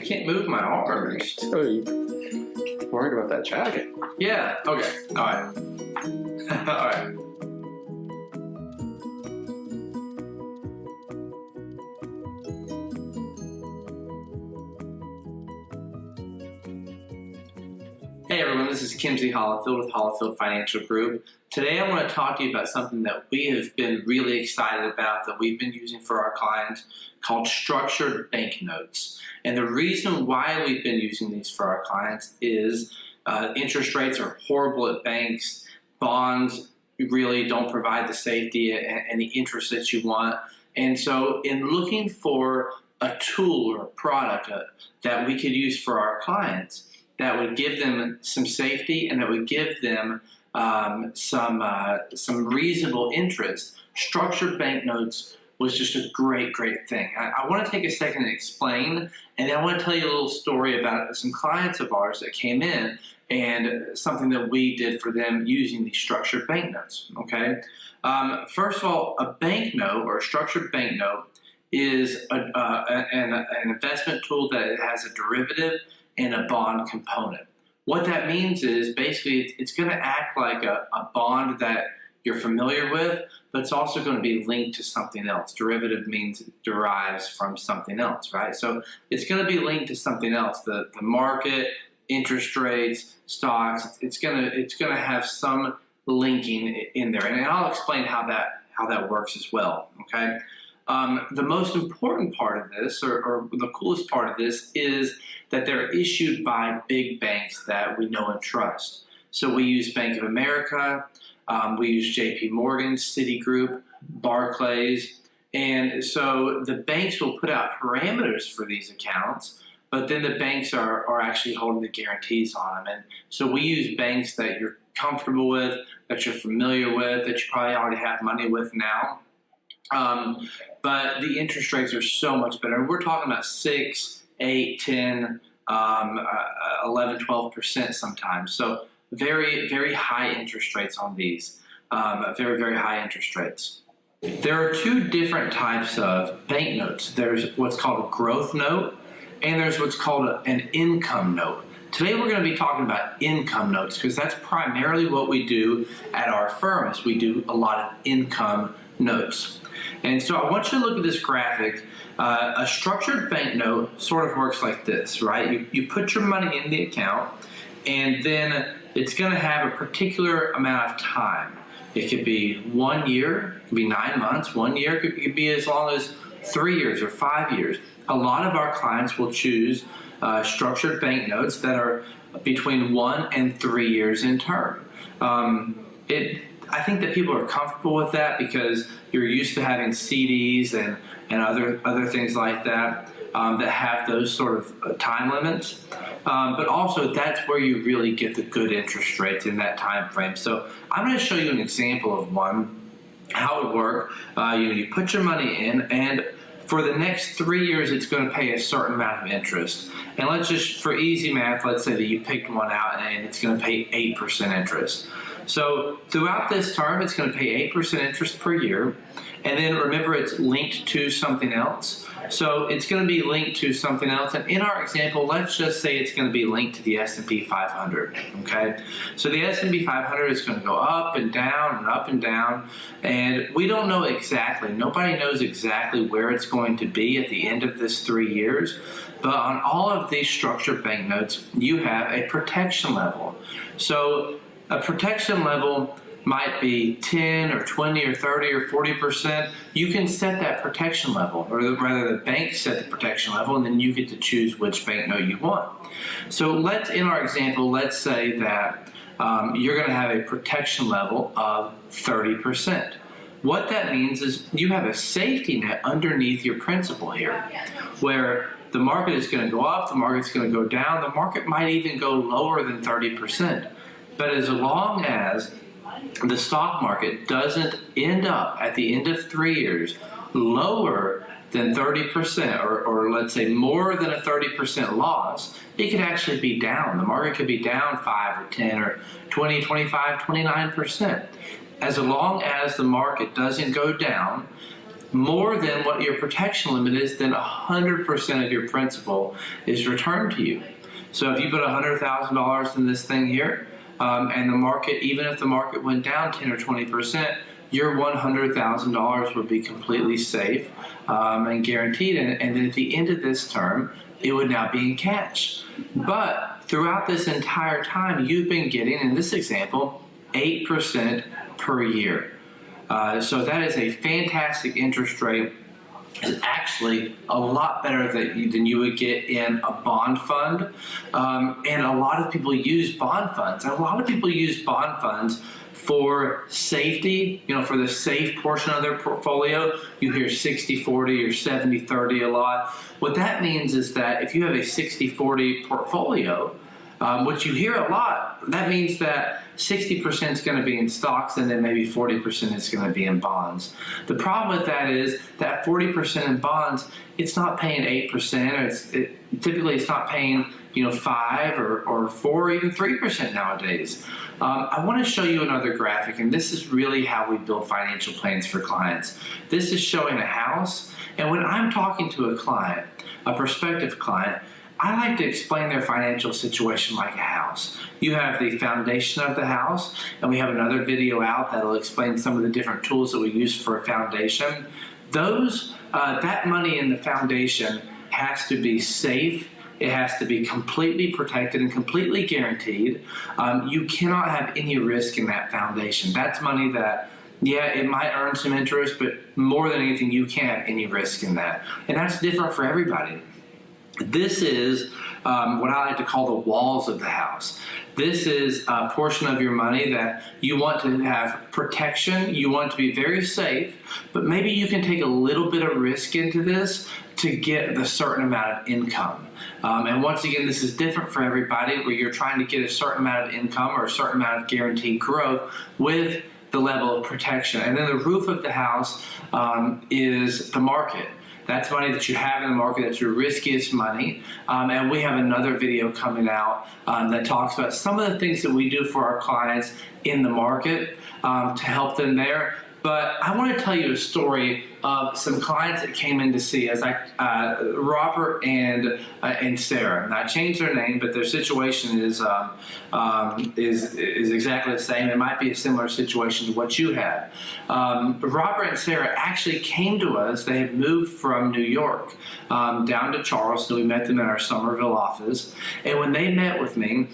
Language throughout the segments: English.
can't move my arms. Oh, you worried about that jacket? Yeah, okay, alright. Alright. Hey everyone, this is Kimsey Hollifield with Hollifield Financial Group. Today I want to talk to you about something that we have been really excited about that we've been using for our clients called structured bank notes. And the reason why we've been using these for our clients is interest rates are horrible at banks. Bonds really don't provide the safety and the interest that you want. And so in looking for a tool or a product that we could use for our clients, that would give them some safety and that would give them some reasonable interest, structured bank notes was just a great thing. I want to take a second and explain, and then I want to tell you a little story about some clients of ours that came in and something that we did for them using these structured bank notes, okay? First of all, a bank note or a structured bank note is an investment tool that has a derivative and a bond component. What that means is basically it's going to act like a bond that you're familiar with, but it's also going to be linked to something else. Derivative means it derives from something else, right? So it's going to be linked to something else. The market, interest rates, stocks. It's going to have some linking in there, and I'll explain how that works as well. Okay. The most important part of this, or the coolest part of this, is that they're issued by big banks that we know and trust. So we use Bank of America, we use JP Morgan, Citigroup, Barclays, and so the banks will put out parameters for these accounts, but then the banks are actually holding the guarantees on them. And so we use banks that you're comfortable with, that you're familiar with, that you probably already have money with now. But the interest rates are so much better. We're talking about 6, 8, 10, 11, 12% sometimes. So very high interest rates on these. Very high interest rates. There are two different types of bank notes. There's what's called a growth note, and there's what's called an income note. Today we're going to be talking about income notes because that's primarily what we do at our firm. Is we do a lot of income notes. And so I want you to look at this graphic. A structured bank note sort of works like this, right? You put your money in the account, and then it's going to have a particular amount of time. It could be 1 year, it could be 9 months, 1 year, it could be as long as 3 years or 5 years. A lot of our clients will choose structured bank notes that are between 1 and 3 years in term. I think that people are comfortable with that because you're used to having CDs and other things like that that have those sort of time limits. But also that's where you really get the good interest rates in that time frame. So I'm going to show you an example of one, how it would work. You put your money in, and for the next 3 years, it's going to pay a certain amount of interest. And let's just, for easy math, let's say that you picked one out and it's going to pay 8% interest. So throughout this term, it's going to pay 8% interest per year. And then remember, it's linked to something else. So it's going to be linked to something else. And in our example, let's just say it's going to be linked to the S&P 500. Okay. So the S&P 500 is going to go up and down and up and down. And we don't know exactly. Nobody knows exactly where it's going to be at the end of this 3 years. But on all of these structured bank notes, you have a protection level. So a protection level might be 10 or 20 or 30 or 40%. You can set that protection level, or rather the bank set the protection level, and then you get to choose which bank note you want. So in our example, let's say that you're going to have a protection level of 30%. What that means is you have a safety net underneath your principal here, where the market is going to go up, the market's going to go down, the market might even go lower than 30%. But as long as the stock market doesn't end up at the end of 3 years lower than 30%, or let's say more than a 30% loss, it could actually be down. The market could be down 5 or 10 or 20, 25, 29%. As long as the market doesn't go down more than what your protection limit is, then 100% of your principal is returned to you. So if you put $100,000 in this thing here, and the market, even if the market went down 10 or 20%, your $100,000 would be completely safe and guaranteed. And then at the end of this term, it would now be in cash. But throughout this entire time, you've been getting, in this example, 8% per year. So that is a fantastic interest rate. Is actually a lot better than you would get in a bond fund. And a lot of people use bond funds. A lot of people use bond funds for safety, for the safe portion of their portfolio. You hear 60-40 or 70-30 a lot. What that means is that if you have a 60-40 portfolio, which you hear a lot, that means that 60% is going to be in stocks and then maybe 40% is going to be in bonds. The problem with that is that 40% in bonds, it's not paying 8%, or typically it's not paying 5 or 4 or even 3% nowadays. I want to show you another graphic, and this is really how we build financial plans for clients. This is showing a house, and when I'm talking to a client, a prospective client, I like to explain their financial situation like a house. You have the foundation of the house, and we have another video out that'll explain some of the different tools that we use for a foundation. That money in the foundation has to be safe. It has to be completely protected and completely guaranteed. You cannot have any risk in that foundation. That's money that, it might earn some interest, but more than anything, you can't have any risk in that. And that's different for everybody. This is what I like to call the walls of the house. This is a portion of your money that you want to have protection, you want to be very safe, but maybe you can take a little bit of risk into this to get a certain amount of income. And once again, this is different for everybody, where you're trying to get a certain amount of income or a certain amount of guaranteed growth with the level of protection. And then the roof of the house is the market. That's money that you have in the market. That's your riskiest money. And we have another video coming out that talks about some of the things that we do for our clients in the market to help them there. But I want to tell you a story of some clients that came in to see us, Robert and Sarah. Now, I changed their name, but their situation is exactly the same. It might be a similar situation to what you had. Robert and Sarah actually came to us. They had moved from New York down to Charleston. We met them in our Somerville office. And when they met with me,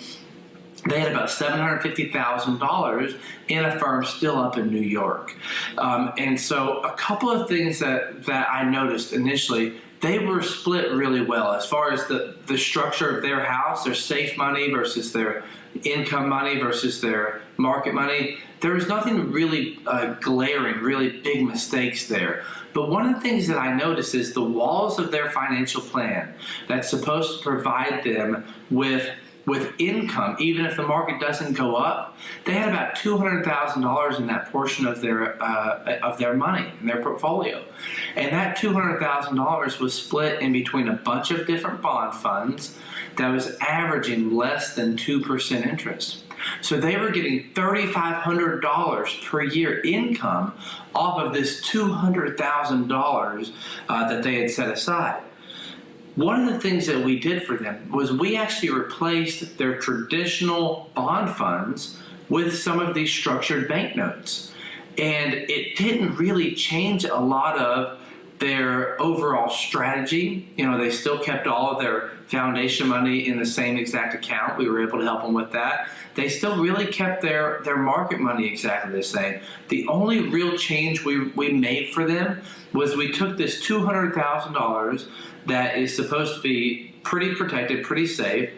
they had about $750,000 in a firm still up in New York. And so a couple of things that I noticed initially, they were split really well as far as the structure of their house, their safe money versus their income money versus their market money. There was nothing really glaring, really big mistakes there. But one of the things that I noticed is the walls of their financial plan that's supposed to provide them with income, even if the market doesn't go up, they had about $200,000 in that portion of their money in their portfolio, and that $200,000 was split in between a bunch of different bond funds that was averaging less than 2% interest. So they were getting $3,500 per year income off of this $200,000 that they had set aside. One of the things that we did for them was we actually replaced their traditional bond funds with some of these structured banknotes. And it didn't really change a lot of their overall strategy. They still kept all of their foundation money in the same exact account. We were able to help them with that. They still really kept their market money exactly the same. The only real change we made for them was we took this $200,000 that is supposed to be pretty protected, pretty safe.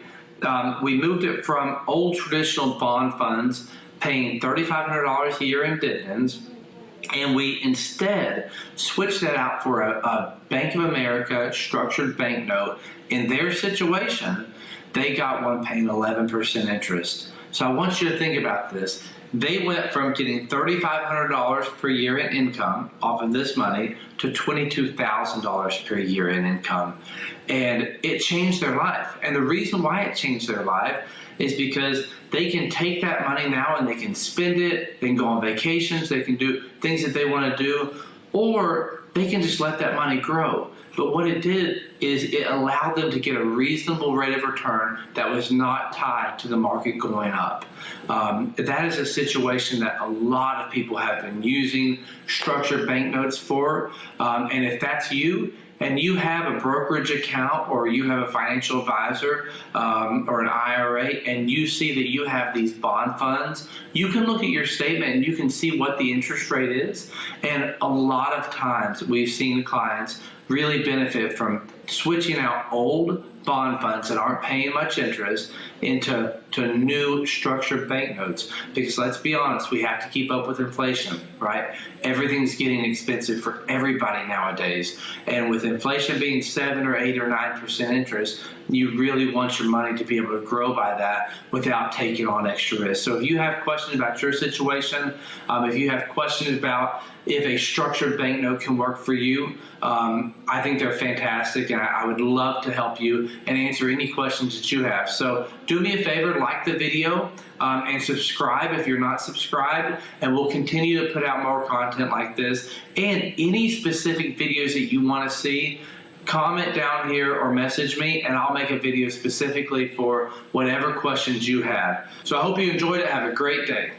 We moved it from old traditional bond funds paying $3,500 a year in dividends, and we instead switched that out for a Bank of America structured banknote. In their situation, they got one paying 11% interest. So I want you to think about this. They went from getting $3,500 per year in income off of this money to $22,000 per year in income. And it changed their life. And the reason why it changed their life is because they can take that money now and they can spend it, they can go on vacations, they can do things that they want to do, or they can just let that money grow. But what it did is it allowed them to get a reasonable rate of return that was not tied to the market going up. That is a situation that a lot of people have been using structured banknotes for. And if that's you, and you have a brokerage account or you have a financial advisor or an IRA, and you see that you have these bond funds, you can look at your statement and you can see what the interest rate is. And a lot of times we've seen clients really benefit from switching out old bond funds that aren't paying much interest into new structured banknotes. Because let's be honest, we have to keep up with inflation, right? Everything's getting expensive for everybody nowadays. And with inflation being 7 or 8 or 9% interest, you really want your money to be able to grow by that without taking on extra risk. So if you have questions about your situation, if you have questions about if a structured banknote can work for you, I think they're fantastic, and I would love to help you and answer any questions that you have. So do me a favor, like the video and subscribe if you're not subscribed, and we'll continue to put out more content like this. And any specific videos that you want to see, comment down here or message me, and I'll make a video specifically for whatever questions you have. So I hope you enjoyed it. Have a great day.